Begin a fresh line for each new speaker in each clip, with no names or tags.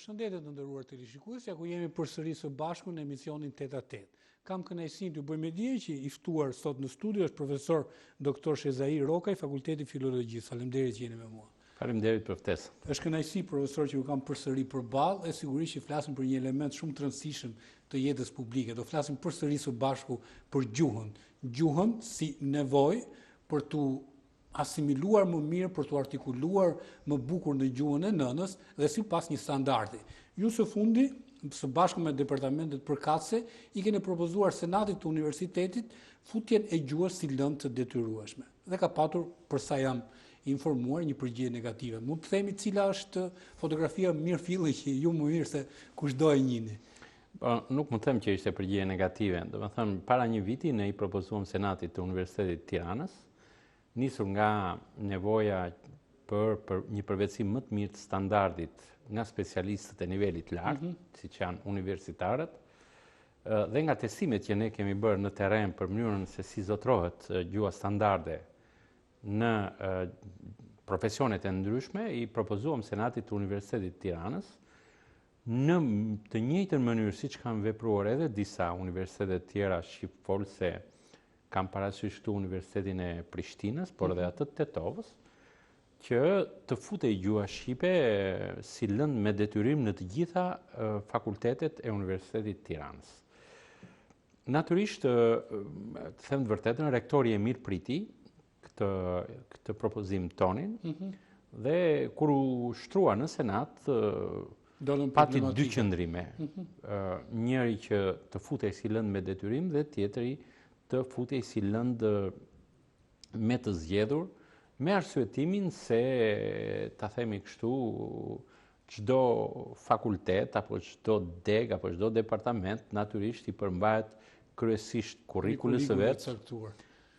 Përshëndetje të nderuar televizionistë, ku jemi përsëri së bashku në emisionin 8-8. Kam kënaqësinë t'ju bëj me dije që i ftuar sot në studio është profesor doktor Shezair Rokaj, Fakulteti Filologjisë. Faleminderit që jeni me mua.
Faleminderit për ftesën.
Është kënaqësi profesor që ju kam përsëri përballë, e sigurisht që flasim për një element shumë të rëndësishëm të jetës publike. Do flasim përsëri së bashku për gjuhën. Gjuhën si nevojë për tu asimiluar më mirë, për të artikuluar më bukur në gjuhën e nënës dhe sipas një standardi. Ju së fundi, së bashku me departamentet përkatëse, i keni propozuar Senatit të Universitetit futjen e gjuhës si lëndë të detyrueshme. Dhe ka patur, përsa jam informuar, një përgjigje negative. Mund të themi cila është fotografia mirë filli që ju më mirë se kushdo e njihni.
Nuk mund të them që ishte përgjigje negative. Do të thënë, para një viti ne i propozuam Senatit të Universitetit të Tiranës, nisur nga nevoja për një përvetësim më të mirë të standardit nga specialistët e nivelit lartë, siç janë universitarët, dhe nga testimet që ne kemi bërë në terren për mënyrën se si zotrohet gjuha standarde në profesionet e ndryshme, i propozuam Senatit të Universitetit të Tiranës në të njëjtën mënyrë siç kanë vepruar edhe disa universitete të tjera shqipfolse. Kam parasysh këtu Universitetin e Prishtinës, por edhe atë të Tetovës, që të futej gjuha shqipe si lëndë me detyrim në të gjitha fakultetet e Universitetit të Tiranës. Natyrisht, të them të vërtetën, rektori e mirë priti këtë propozim tonin, dhe kur u shtrua në Senat, pati dy qëndrime. Njëri që të futej si lëndë me detyrim dhe tjetëri të futej si lëndë me të zgjedhur, me arsyetimin se, ta themi kështu, çdo fakultet, apo çdo deg, apo çdo departament, natyrisht i përmbahet kryesisht kurrikulës së vet,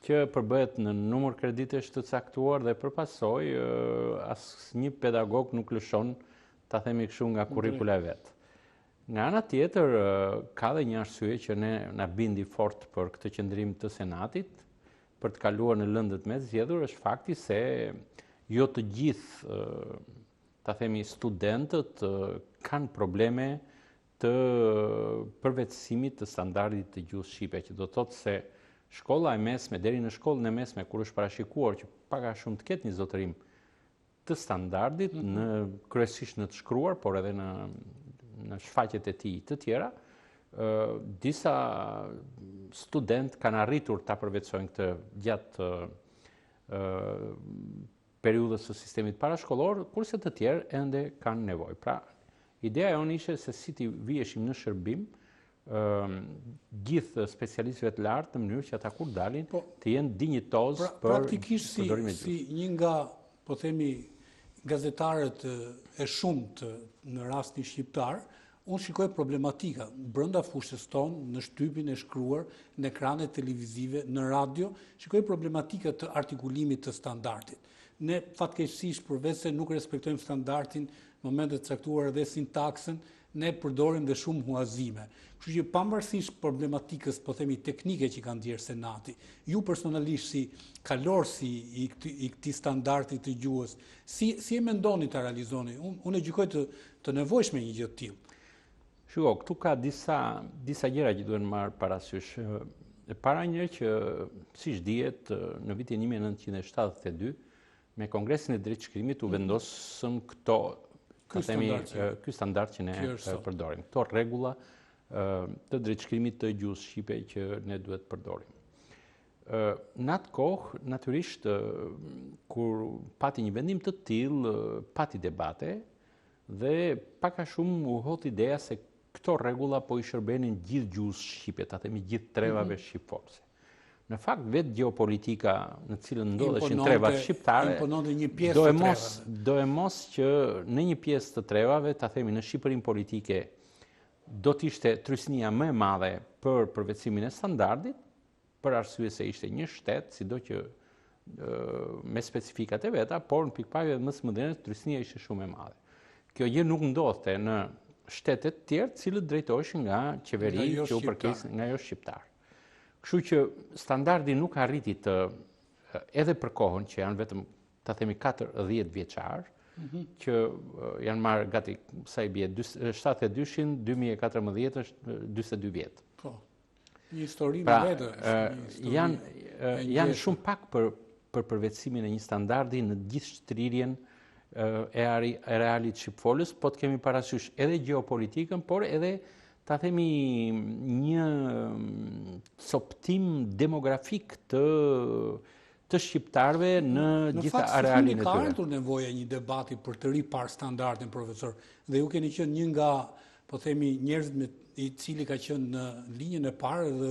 që përbëhet në numër kreditesh të caktuar dhe përpasoj asnjë pedagog nuk lëshon, ta themi kështu, nga kurrikula e vet. Nga ana tjetër, ka dhe një arsye që ne na bindi fort për këtë qëndrim të Senatit, për të kaluar në lëndët me zgjedhur, është fakti se jo të gjithë, ta themi, studentët kanë probleme të përvetësimit të standardit të gjuhës shqipe, që do të thotë se shkolla e mesme, deri në shkollën e mesme, kur është parashikuar që pak a shumë të ketë një zotërim të standardit, kryesisht në të shkruar, por edhe në shfaqjet e tij të tjera, disa student kanë arritur ta përvetësojnë këtë gjatë periudhës së sistemit parashkollor, kurse të tjerë ende kanë nevojë. Pra, ideja jonë ishte se si të viheshim në shërbim gjithë specialistëve të lartë në mënyrë që ata kur dalin të jenë dinjitoz për përdorimin e gjuhës.
Si një nga, po themi, gazetarët e shumt në rastin shqiptar, unë shikoj problematika brenda fushës tonë, në shtypin e shkruar, në ekranet televizive, në radio, shikoj problematika të artikulimit të standardit. Ne fatkeqësisht përveç se nuk respektojmë standardin, momentet caktuar dhe sintaksën, ne përdorim dhe shumë huazime. Kështu që pavarësisht problematikës, po themi, teknike që kanë ndjerë Senati, ju personalisht si kalorësi i këtij standardi të gjuhës, si e mendoni ta realizoni? Unë e gjykoj të nevojshme një gjë të tillë.
Shiko, këtu ka disa gjëra që duhen marrë parasysh. Para njëherë që, siç dihet, në vitin 1972, me Kongresin e Drejtshkrimit u vendosën ky standard që ne përdorim. Këto rregulla të drejtshkrimit të gjuhës shqipe që ne duhet përdorim. Në atë kohë, natyrisht, kur pati një vendim të tillë, pati debate dhe pak a shumë u hot ideja se këto rregulla po i shërbenin gjithë gjuhës shqipe, ta themi gjithë trevave shqipfolse. Në fakt, vetë geopolitika në cilën ndodheshin trevat shqiptare, do e mos që në një pjesë të trevave, ta themi në Shqipërinë politike, do t'ishte trysnia më e madhe për përvetësimin e standardit, për arsye se ishte një shtet, sido që me specifikat e veta, por në pikpamje më së mëdhenj trysnia ishte shumë e madhe. Kjo gjë nuk ndodhte në shtetet tjerë, të cilët drejtoheshin nga qeveri që u përkesin nga jo shqiptar. Kështu që standardi nuk arriti edhe për kohën që janë vetëm, ta themi, 4-10 vjeçar, që janë marrë gati, sa i bie, 72-shin, 2014 është 42 vjetë.
Po, një histori
Pra,
me vetë.
janë shumë pak për përvetësimin e një standardi në gjithë shtrirjen e realit shqipfolës, po të kemi parasysh edhe geopolitikën, por edhe ta themi një coptim demografik të shqiptarëve në gjitha arealin e tyre.
Ka ardhur nevoja një debati për të ripar standardin, profesor, dhe ju keni qenë një nga, po themi, njerëzit i cili ka qenë në linjën e parë dhe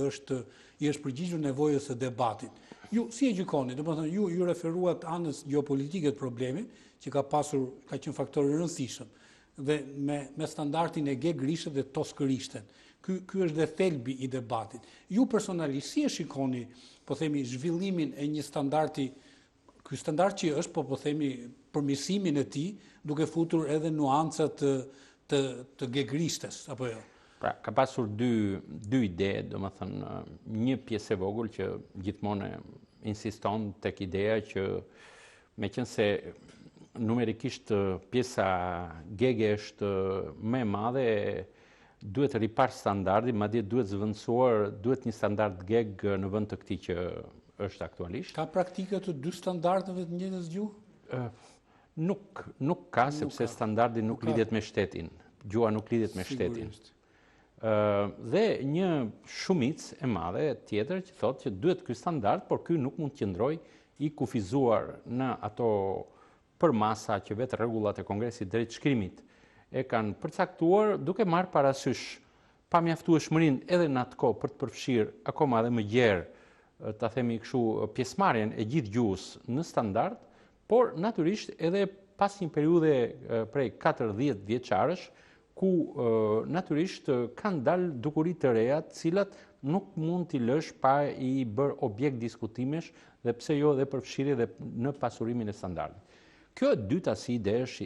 i është përgjigjur nevojës së debatit. Ju si e gjykoni? Domethënë ju referuat anës geopolitike të problemit, që ka qenë faktor i rëndësishëm, dhe me standardin e Grishtë dhe Toskërishten. Ky është dhe thelbi i debatit. Ju personalisht si e shikoni, po themi, zhvillimin e një standardi, ky standard që është, po themi, përmirësimin e tij, duke futur edhe nuancat të Grishtes, apo jo?
Pra, ka pasur dy ide, domethënë një pjesë e vogël që gjithmonë insiston tek ideja që meqense numerikisht pjesa gege është më e madhe, duhet ripar standardi, madje duhet zëvendësuar, duhet një standard geg në vend të këtij që është aktualisht.
Ka praktika të dy standardeve të njëjtës gjuhë?
Nuk ka, sepse standardi nuk lidhet me shtetin. Gjua nuk lidhet me shtetin. Dhe një shumicë e madhe tjetër që thotë që duhet ky standard, por ky nuk mund të qëndrojë i kufizuar në ato përmasa që vetë rregullat e Kongresit drejt shkrimit e kanë përcaktuar, duke marrë parasysh pamjaftueshmërinë edhe në atë kohë për të përfshirë akoma edhe më gjerë, ta themi kështu, pjesëmarrjen e gjithë gjuhës në standard, por natyrisht edhe pas një periudhe prej 40 vjeçarësh, ku natyrisht kanë dalë dukuri të reja, të cilat nuk mund t'i lësh pa i bërë objekt diskutimesh dhe pse jo dhe përfshirje dhe në pasurimin e standardit. Kjo e dyta si ide është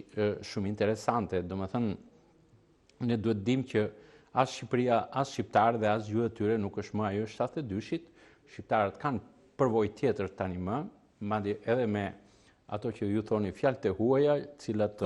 shumë interesante, domethënë ne duhet dim që as Shqipëria, as shqiptarët dhe as gjuha e tyre nuk është më ajo 72-shit. Shqiptarët kanë përvojë tjetër tani më, madje edhe me ato që ju thoni fjalët e huaja, cilat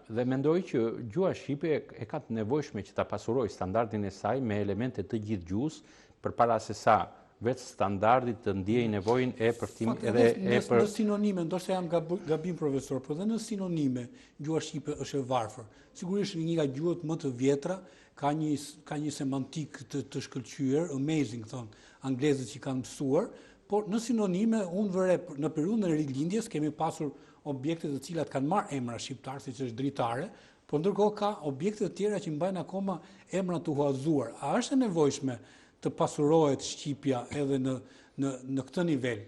dhe mendoj që gjuha shqipe e ka të nevojshme që ta pasurojë standardin e saj me elemente të gjithë gjuhës, përpara se sa vetë standardit të ndjej nevojën e përftimit edhe e për...
Në sinonime, ndoshta jam gabim profesor, por dhe në sinonime gjuha shqipe është e varfër. Sigurisht një nga gjuhët më të vjetra ka një semantik të shkëlqyer, amazing thonë anglezët që kanë mësuar, por në sinonime unë vëre në periudhën e rilindjes kemi pasur objekte të cilat kanë marrë emra shqiptar, siç është dritare, por ndërkohë ka objekte të tjera që mbajnë akoma emra të huazuar. A është e nevojshme të pasurohet shqipja edhe në këtë nivel?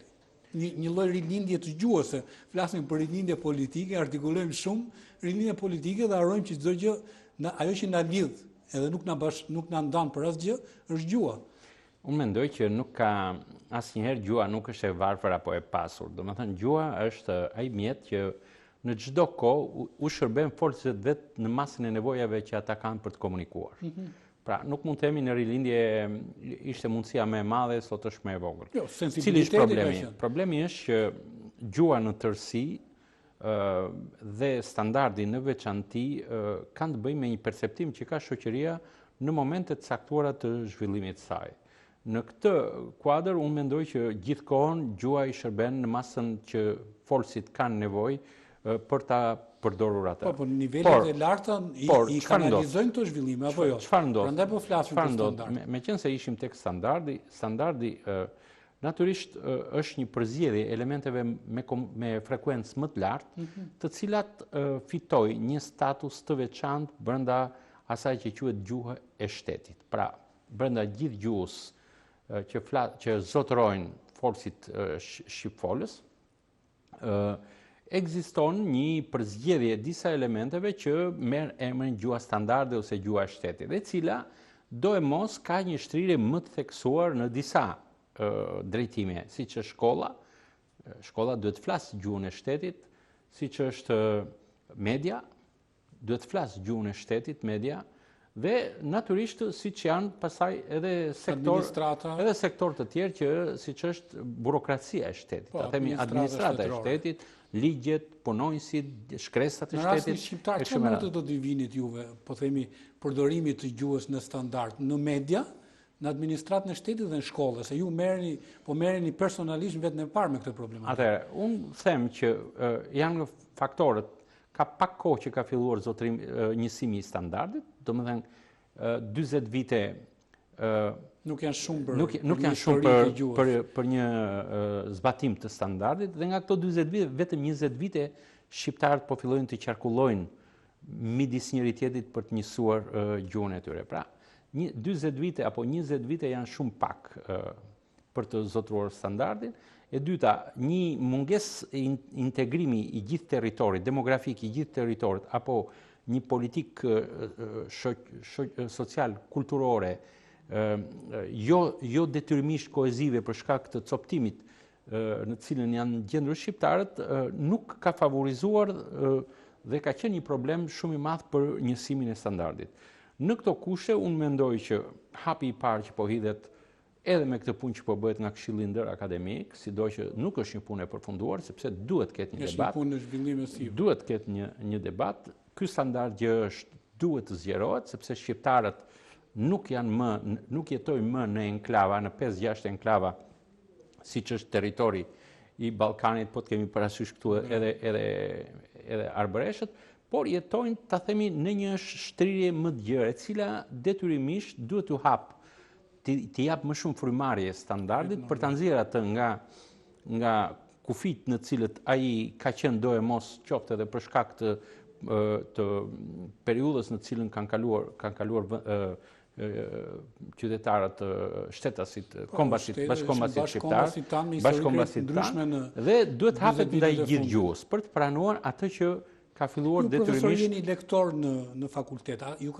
Një lloj rilindje të gjuhës, se flasim për rilindje politike, artikulojmë shumë rilindje politike dhe harrojmë që çdo gjë, ajo që na lidh edhe nuk na ndan për asgjë, është gjuha.
Unë mendoj që nuk ka asnjëherë gjuha nuk është e varfër apo e pasur. Domethënë gjuha është ai mjet që në çdo kohë u shërben folësit vetë në masën e nevojave që ata kanë për të komunikuar. Pra, nuk mund të themi në rilindje ishte mundësia më e madhe, sot është më e vogël.
Jo,
cili është problemi? Problemi është që gjuha në tërësi dhe standardi në veçanti kanë të bëjnë me një perceptim që ka shoqëria në momentet caktuara të zhvillimit të saj. Në këtë kuadër, unë mendoj që gjithkohon gjuha i shërben në masën që folësit kanë nevojë për ta përdorur atë.
Po, në nivelet e larta i kanalizojnë këto zhvillime, apo jo?
Çfarë ndodh?
Prandaj po flasim për standard.
Meqense ishim tek standardi natyrisht është një përzgjedhje elementeve me frekuencë më të lartë, të cilat fitojnë një status të veçantë brenda asaj që quhet gjuha e shtetit. Pra, brenda gjithë gjuhës që zotërojnë folësit shqipfolës, ekziston një përzgjedhje disa elementeve që merr emrin gjuha standarde ose gjuha e shtetit, dhe cila do e mos ka një shtrirje më të theksuar në disa drejtime, siç është shkolla. Shkolla duhet të flasë gjuhën e shtetit, siç është media, duhet të flasë gjuhën e shtetit, media, dhe natyrisht siç janë pastaj edhe sektor të tjerë që siç është burokracia e shtetit, ta themi administrata e shtetit, ligjet, punonjësit, shkresat e
Në rastin
shtetit.
shqiptar, çfarë metodë do t'i vinit juve, po themi, përdorimit të gjuhës në standard, në media, në administratën e shtetit dhe në shkollë, se ju merreni personalisht vetëm e parë me këtë problematikë.
Atëherë, unë them që janë faktorët, ka pak kohë që ka filluar zotërim njësimi i standardit, domethënë 40 vite
nuk janë shumë
nuk janë shumë për një zbatim të standardit, dhe nga këto 40 vite, vetëm 20 vite shqiptarët po fillojnë të qarkullojnë midis njëri tjetrit për të njësuar gjuhën e tyre. Pra, 40 vite apo 20 vite janë shumë pak për të zotëruar standardin. E dyta, një mungesë integrimi i gjithë territorit, demografik i gjithë territorit, apo një politikë social, kulturore, jo detyrimisht kohezive për shkak të coptimit në cilën janë gjendur shqiptarët, nuk ka favorizuar dhe ka qenë një problem shumë i madh për njësimin e standardit. Në këto kushte, unë mendoj që hapi i parë që po hidhet edhe me këtë punë që po bëhet nga Këshilli Ndër-Akademik, sido që nuk është një punë e përfunduar, sepse duhet ketë një debat.
Është një punë në zhvillim e si.
Duhet ketë një debat. Ky standard gjë është duhet të zgjerohet, sepse shqiptarët nuk jetojnë më në enklava, në 5-6 enklava, siç është territori i Ballkanit, po të kemi parasysh këtu edhe Arbëreshët, por jetojnë, ta themi, në një shtrirje më të gjerë, e cila detyrimisht duhet t'u hap, t'i jap më shumë frymarrje standardit për ta nxjerrë atë nga kufit në cilët ai ka qenë do e mos, qoftë edhe për shkak të periudhës në cilën kanë kaluar qytetarët shtetasit, kombasit, bashkëkombasit shqiptar, bashkëkombasit tanë, dhe duhet hapet ndaj gjithë gjuhës për të pranuar atë që ka filluar detyrimisht.
Ju profesor jeni lektor në fakultet, ju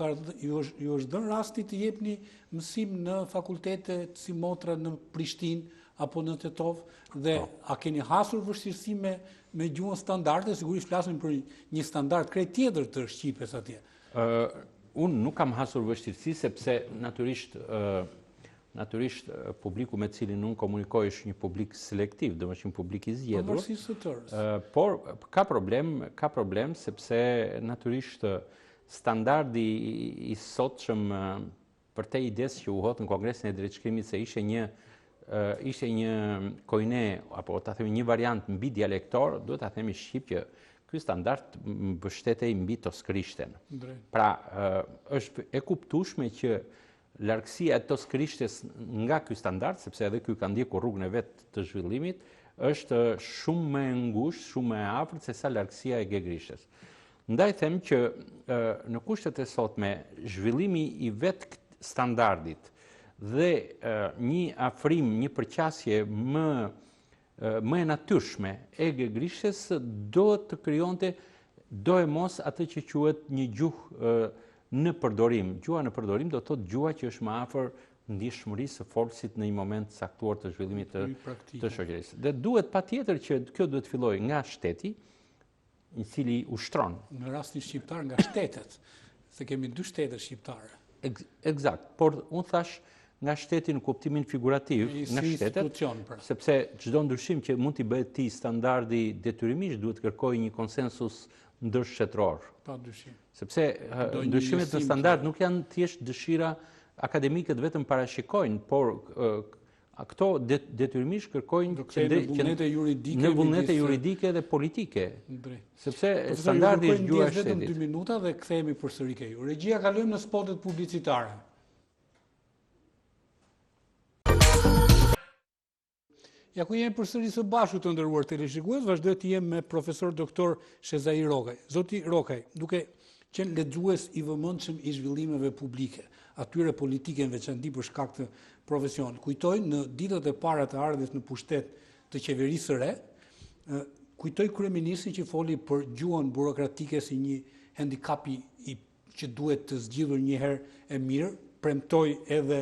është dhënë rasti të jepni mësim në fakultetet si Motra në Prishtinë apo në Tetov, dhe a keni hasur vështirësi me gjuhën standarde? Sigurisht flasim për një standard krejt tjetër të shqipes atje.
Unë nuk kam hasur vështirësi, sepse natyrisht publiku me cilin unë komunikoj është një publik selektiv, do është një publik i zgjedhur.
Pavarësisht të tërës.
Por ka problem sepse natyrisht standardi i sotshëm për te ides që u hot në Kongresin e Drejtshkrimit se ishte një kojne, apo ta themi një variant mbi dialektor, duhet ta themi shqip që ky standard mbështetej mbi toskrishten. Pra, është e kuptueshme që largësia e toskrishtes nga ky standard, sepse edhe ky ka ndjekur rrugën e vet të zhvillimit, është shumë më e ngushtë, shumë më e afërt se sa largësia e gegrishtes. Ndaj them që në kushtet e sotme, zhvillimi i vet standardit dhe një afrim, një përqasje më e natyrshme e gegrishtes do të krijonte do e mos atë që quhet një gjuhë në përdorim. Gjuha në përdorim do të thotë gjuha që është më afër ndjeshmërisë së folësit në një moment saktuar të zhvillimit të shoqërisë. Dhe duhet patjetër që kjo duhet fillojë nga shteti, i cili ushtron.
Në rastin shqiptar nga shtetet, se kemi 2 shtete shqiptare.
Eksakt, por unë thash nga shteti në kuptimin figurativ, nga shtetet, sepse çdo ndryshim që mund t'i bëhet ti standardi detyrimisht duhet kërkojë një konsensus ndërshtetror.
Pa dyshim.
Sepse ndryshimet në standard nuk janë thjesht dëshira akademikët vetëm parashikojnë, por këto detyrimisht kërkojnë në vullnete juridike dhe politike. Sepse standardi është gjuha e shtetit.
Vetëm 2 minuta dhe kthehemi përsëri ke ju. Regjia, kalojmë në spotet publicitare. Ja ku jemi përsëri së bashku të nderuar teleshikues, vazhdoj të jem me profesor doktor Shezai Rokaj. Zoti Rokaj, duke qenë lexues i vëmendshëm i zhvillimeve publike, atyre politike në veçanti për shkak të profesionit, kujtoj në ditët e para të ardhes në pushtet të qeverisë së re, kujtoj kryeministrin që foli për gjuhën burokratike si një handikapi që duhet të zgjidhur një herë e mirë, premtoi edhe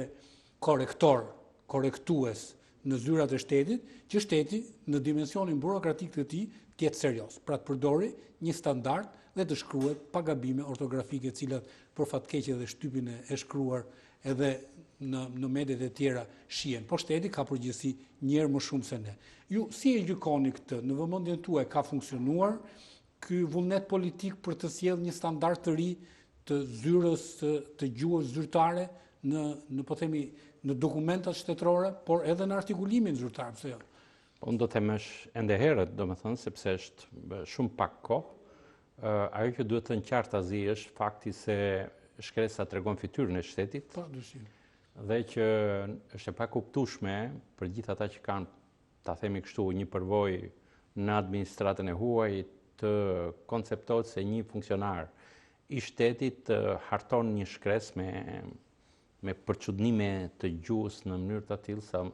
korrektues në zyrat e shtetit, që shteti në dimensionin burokratik të tij të jetë serioz, pra të përdori një standard dhe të shkruhet pa gabime ortografike, cilat për fatkeqe dhe shtypin e shkruar edhe në mediat e tjera shihen, po shteti ka përgjegjësi njëherë më shumë se ne. Ju si e gjykoni këtë? Në vëmendjen tuaj ka funksionuar ky vullnet politik për të sjellë një standard të ri të zyrës të gjuhës zyrtare në po themi në dokumentat shtetërore, por edhe në artikulimin zyrtar, pse jo?
Unë do të themesh ende herët, domethënë, sepse është shumë pak kohë. Ajo që duhet të në qartë azi është fakti se shkresa tregon fytyrën e shtetit.
Pa dyshim.
Dhe që është e pakuptueshme për gjithë ata që kanë, ta themi kështu, një përvojë në administratën e huaj të konceptohet se një funksionar i shtetit harton një shkres me përçudnime të gjuhës në mënyrë të tillë sa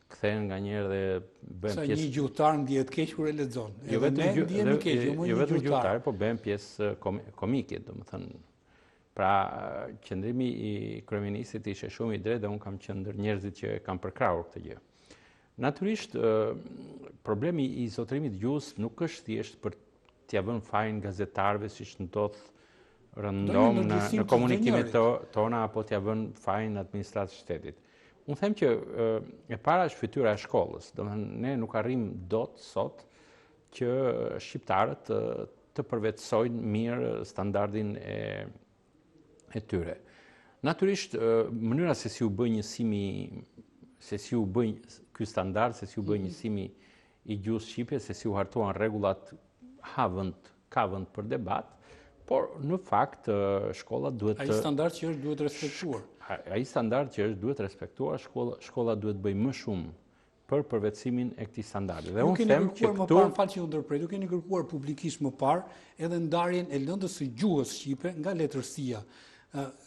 kthehen nganjëherë dhe bëhen
pjesë. Sa një gjuhëtar ndihet keq kur e lexon. Jo
vetëm gjuhëtar, po bëhen pjesë komike, domethënë. Pra, qëndrimi i kryeministit ishte shumë i drejtë dhe unë kam qenë ndër njerëzit që kanë përkrahur këtë gjë. Natyrisht, problemi i zotërimit gjuhës nuk është thjesht për t'ia vënë fajin gazetarëve siç ndodh rëndom në komunikimet tona apo t'ia vënë fajin administratës shtetit. Unë them që e para është fytyra e shkollës. Domethënë ne nuk arrim dot sot që shqiptarët të përvetësojnë mirë standardin e tyre. Natyrisht, mënyra se si u bë njësimi, se si u bë ky standard, se si u bë njësimi i gjuhës shqipe, se si u hartuan rregullat ka vend për debat, por në fakt shkolla duhet
ai standard që është duhet respektuar.
Ai standard që është duhet respektuar, shkolla duhet bëj më shumë për përvetësimin e këtij standardi. Dhe unë them që
këtu fal që u ndërprej, ju keni kërkuar publikisht më parë edhe ndarjen e lëndës së gjuhës shqipe nga letërsia.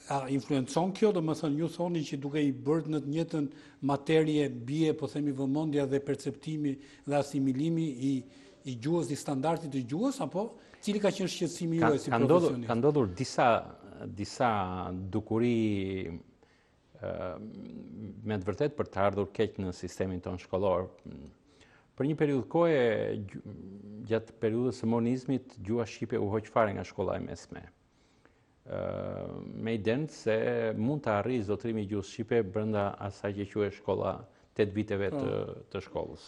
A influencon kjo, domethënë ju thoni që duke i bërë në të njëjtën materie bie, po themi, vëmendja dhe perceptimi dhe asimilimi i gjuhës, i standardit të gjuhës, apo cili ka qenë shqetësimi juaj si profesionist?
Ka ndodhur disa dukuri me të vërtet për të ardhur keq në sistemin tonë shkollor. Për një periudhë kohe, gjatë periudhës së monizmit, gjuha shqipe u hoq fare nga shkolla e mesme. Me idenë se mund të arrijë zotërimi i gjuhës shqipe brenda asaj që quhet shkolla 8 viteve të shkollës.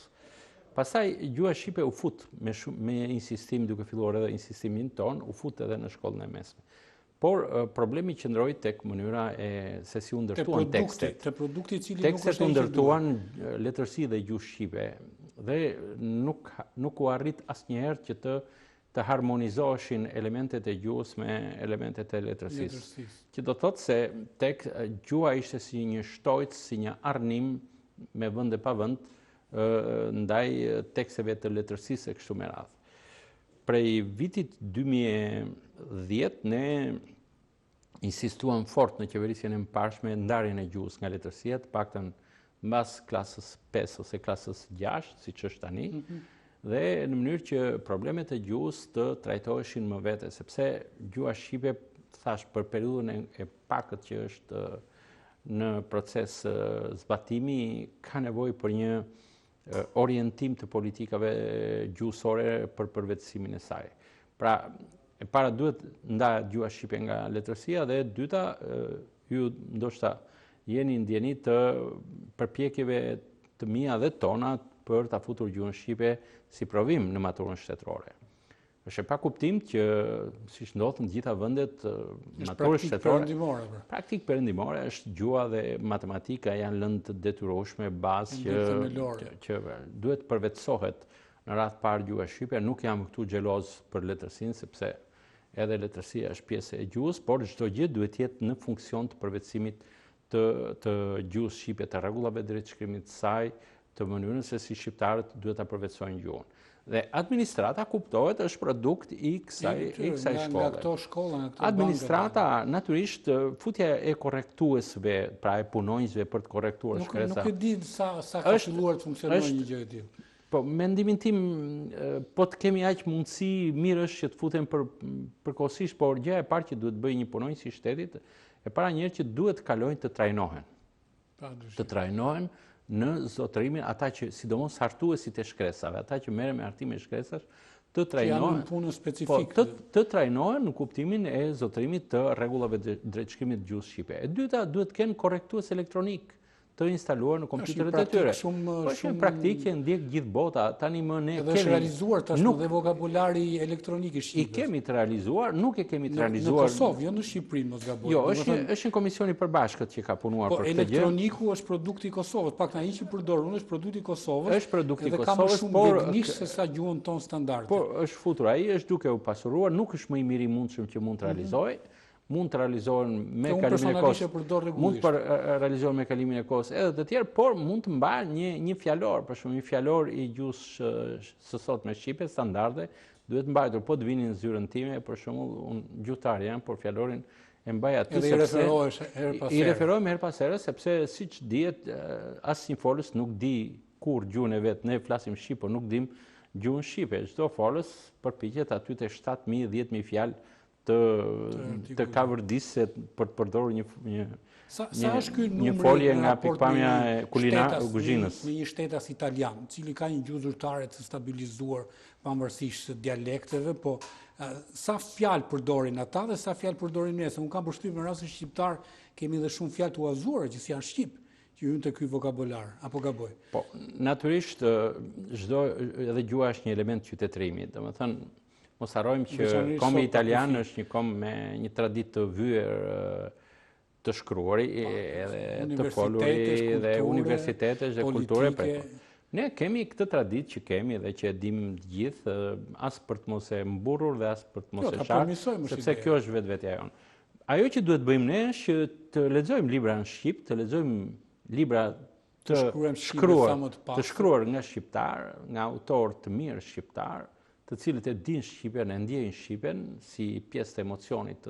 Pastaj gjuha shqipe u fut me insistim, duke filluar edhe insistimin ton, u fut edhe në shkollën e mesme. Por problemi qëndroi tek mënyra se si u ndërtuan tekstet.
Te produkti i cili nuk është
tekstet u ndërtuan letërsi dhe gjuhë shqipe dhe nuk u arrit asnjëherë që të harmonizoheshin elementet e gjuhës me elementet e letërsisë. Që do thotë se tek gjuha ishte si një shtojc, si një arnim me vend e pa vend ndaj teksteve të letërsisë e kështu me radhë. Prej vitit 2010 ne insistuam fort në qeverisjen e mëparshme ndarjen e gjuhës nga letërsia, të paktën mbas klasës 5 ose klasës 6, siç është tani, dhe në mënyrë që problemet e gjuhës të trajtoheshin më vete, sepse gjuha shqipe, thash, për periudhën e pakët që është në proces zbatimi, ka nevojë për një orientim të politikave gjuhësore për përvetësimin e saj. Pra, e para duhet ndahet gjuha shqipe nga letërsia dhe e dyta, ju ndoshta jeni ndjeni të përpjekjeve të mia dhe tona për ta futur gjuhën shqipe si provim në maturën shtetërore. Është pa kuptim që, siç ndodh në gjitha vendet, maturës shtetërore, praktikë perëndimore është gjuha dhe matematika janë lëndë të detyrueshme bazë që duhet përvetësohet në radhë parë gjuha shqipe. Nuk jam këtu xheloz për letërsinë, sepse edhe letërsia është pjesë e gjuhës, por çdo gjë duhet jetë në funksion të përvetësimit të gjuhës shqipe, të rregullave drejtshkrimit të saj, të mënyrës se si shqiptarët duhet ta përvetësojnë gjuhën. Dhe administrata kuptohet është produkt i kësaj shkolle. Administrata, natyrisht, futja e korrektuesve, pra e punonjësve për të korrektuar shkresa.
Nuk e di sa ka filluar të funksionojë një gjë e tillë.
Po, mendimin tim, po të kemi aq mundësi, mirë është që të futen përkohësisht, por gjëja e parë që duhet bëjë një punonjës i shtetit, e para njerë që duhet kalojnë të trajnohen. Të trajnohen në zotërimin, ata që sidomos hartuesit e shkresave, ata që merren me hartime shkresash, të trajnohen
punën specifike.
Të trajnohen në kuptimin e zotërimit të rregullave drejtshmimit të gjuhës shqipe. E dyta, duhet të kenë korrektues elektronik të instaluar në kompjuterët e tyre. Është një praktikë që ndjek gjithë bota. Tani më ne
kemi. Edhe është realizuar tashmë dhe vokabulari elektronik i shqipës.
I kemi të realizuar, nuk e kemi të
Në
realizuar.
Kosovë, jo në Shqipëri, mos gaboj.
Jo, është një komision i përbashkët që ka punuar për këtë gjë. Po
elektroniku është produkti i Kosovës, pak ai që përdor unë është produkti i Kosovës.
Është produkti i Kosovës,
por shumë begnish se sa gjuhën tonë standarde.
Por është futur ai, është duke u pasuruar, nuk është më i miri mundshëm që mund të realizojë. Mund të realizohen me kalimin e kohës. Mund të realizohen me kalimin e kohës edhe të tjerë, por mund të mbahen një fjalor, për shembull një fjalor i gjuhës së sotme shqipe standarde, duhet mbajtur, po të vinin në zyrën time, për shembull, unë gjuhëtar jam, por fjalorin e mbaj aty sepse i referohem her pas here sepse siç dihet asnjë folës nuk di kur gjuhën e vet, ne flasim shqip, por nuk dim gjuhën shqipe. Çdo folës përpiqet aty te 7.000, 10.000 fjalë të ka vërdisë për të përdorur një folje nga pikpamja e kuzhinës.
Në një shtetas italian, cili ka një gjuhë zyrtare të stabilizuar pavarësisht të dialekteve, po sa fjalë përdorin ata dhe sa fjalë përdorin ne. Unë kam përshtypjen në rastin shqiptar kemi edhe shumë fjalë të uazuara që janë shqip, që hyn te ky vokabular, apo gaboj?
Po, natyrisht çdo edhe gjuha është një element qytetërimi, domethënë mos harrojmë që komi italian është një kom me një traditë të vyer të shkruari edhe të foluri dhe universitetesh dhe kulture. Ne kemi këtë traditë që kemi dhe që e dim të gjithë, as për të mos e mburrur dhe as për të mos e sharë, sepse kjo është vetvetja jonë. Ajo që duhet bëjmë ne është që të lexojmë libra në shqip, të lexojmë libra të shkruar nga shqiptar, nga autor të mirë shqiptar, të cilët e din Shqipen, e ndjejnë Shqipen si pjesë të emocionit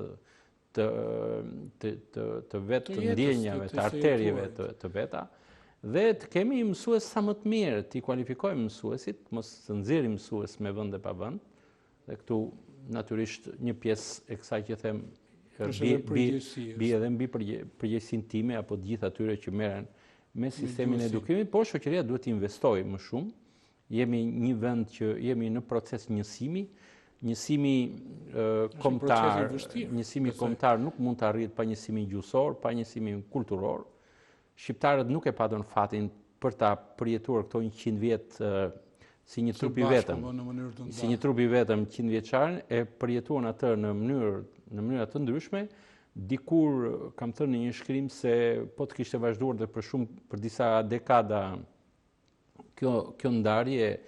të vetë, të ndjenjave, të arterjeve të veta, dhe të kemi mësues sa më të mirë, të kualifikojmë mësuesit, mos të nxjerrim mësues me vend e pa vend, dhe këtu natyrisht një pjesë e kësaj që them bi edhe mbi përgjegjësinë time apo të gjithë atyre që merren me sistemin e edukimit, por shoqëria duhet të investojë më shumë. Jemi një vend që jemi në proces njësimi kombëtar nuk mund të arrihet pa njësimin gjuhësor, pa njësimin kulturor. Shqiptarët nuk e patën fatin për ta përjetuar këto 100 vjet si një trup i vetëm. Si një trup i vetëm 100 vjeçar e përjetuan atë në mënyra të ndryshme. Dikur kam thënë në një shkrim se po të kishte vazhduar dhe për disa dekada kjo ndarje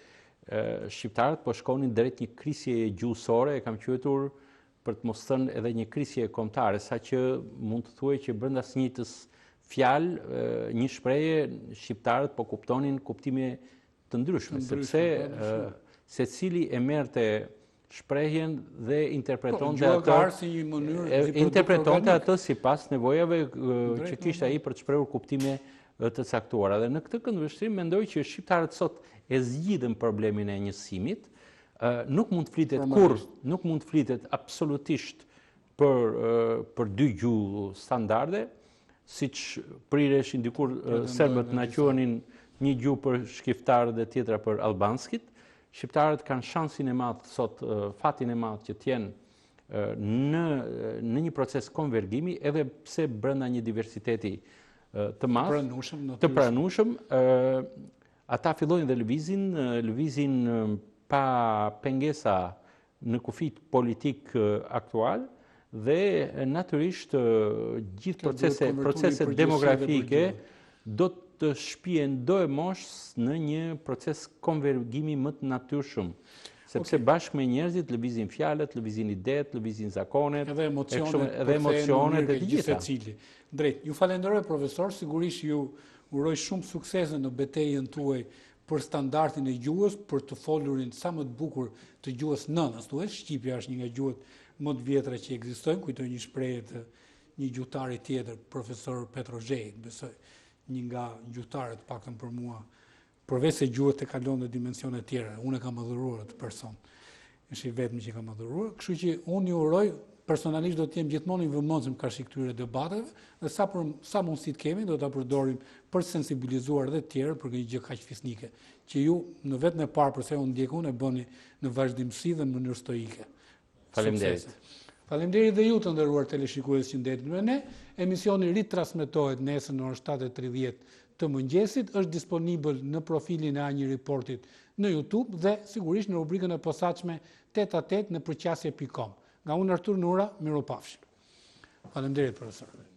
shqiptarët po shkonin drejt një krisje gjuhësore, e kam quajtur për të mos thënë edhe një krisje kombëtare, saqë mund të thuaj që brenda së njëjtës fjalë, një shprehje, shqiptarët po kuptonin kuptime të ndryshme, sepse secili e merrte shprehjen dhe interpretonte atë sipas nevojave që kishte ai për të shprehur kuptime të caktuara. Dhe në këtë këndvështrim mendoj që shqiptarët sot e zgjidhen problemin e njësimit, nuk mund të flitet absolutisht për dy gjuhë standarde, siç prireshin dikur serbët na quhenin një gjuhë për shqiptarët dhe tjetra për albanskit. Shqiptarët kanë shansin e madh sot, fatin e madh që të jenë në një proces konvergimi, edhe pse brenda një diversiteti të madh, të pranueshëm, ata fillojnë dhe lëvizin pa pengesa në kufit politik aktual dhe natyrisht gjithë proceset demografike do të shpihen do e mosh në një proces konvergimi më të natyrshëm. Sepse bashkë me njerëzit lëvizin fjalët, lëvizin ideet, lëvizin zakonet, edhe emocionet e të gjitha.
Drejt, ju falenderoj profesor, sigurisht ju uroj shumë suksese në betejën tuaj për standardin e gjuhës, për të folurin sa më të bukur të gjuhës nënës tuaj. Shqipja është një nga gjuhët më të vjetra që ekzistojnë, kujtoj një shprehje të një gjuhëtari tjetër, profesor Petrozhej, besoj, një nga gjuhëtarët paktën për mua, përveç se gjuhët e kalon në dimensione tjera, unë e kam adhuruar atë person. Është i vetmi që kam adhuruar, kështu që unë ju uroj personalisht do të jem gjithmonë i vëmendshëm karshi këtyre debateve dhe sa mundësi kemi do ta përdorim për të sensibilizuar edhe të tjerë për një gjë kaq fisnike, që ju në vetën e parë përse unë ndjekun e bëni në vazhdimsi dhe në mënyrë stoike.
Faleminderit.
Faleminderit dhe ju të nderuar teleshikues që ndetit me ne. Emisioni ritransmetohet nesër në orën 7:30 të mëngjesit, është disponibil në profilin e A1 Reportit në YouTube dhe sigurisht në rubrikën e posaçme 8 në përqasje.com. Nga unë Artur Nura, miropafshim. Faleminderit profesor.